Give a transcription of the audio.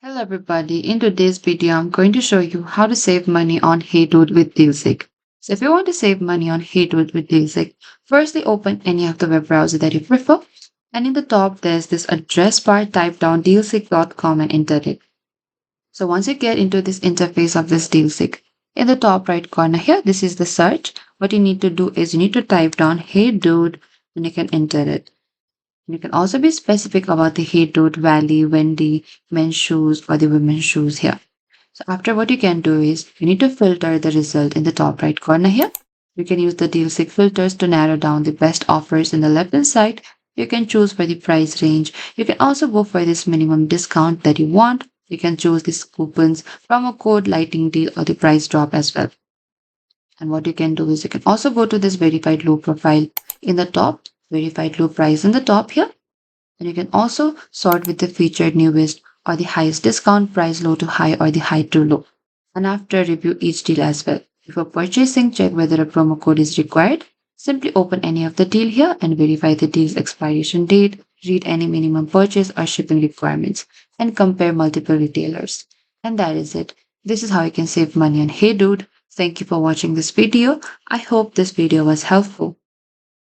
Hello everybody, in today's video I'm going to show you how to save money on HEYDUDE with DealSeek. So if you want to save money on HEYDUDE with DealSeek, firstly open any of the web browser that you prefer, and in the top there's this address bar. Type down dealseek.com and enter it. So once you get into this interface of this DealSeek, in the top right corner here, this is the search. What you need to do is you need to type down HEYDUDE and you can enter it. You can also be specific about the HEYDUDE, Valley, Wendy, men's shoes, or the women's shoes here. So after, what you can do is you need to filter the result in the top right corner here. You can use the DealSeek filters to narrow down the best offers in the left hand side. You can choose for the price range. You can also go for this minimum discount that you want. You can choose these coupons, promo code, lighting deal, or the price drop as well. And what you can do is you can also go to this verified low profile in the top, verified low price in the top here. And you can also sort with the featured newest or the highest discount, price low to high, or the high to low. And after, review each deal as well. Before purchasing, check whether a promo code is required. Simply open any of the deal here and verify the deal's expiration date, read any minimum purchase or shipping requirements, and compare multiple retailers. And that is it. This is how you can save money on HEYDUDE. Thank you for watching this video. I hope this video was helpful.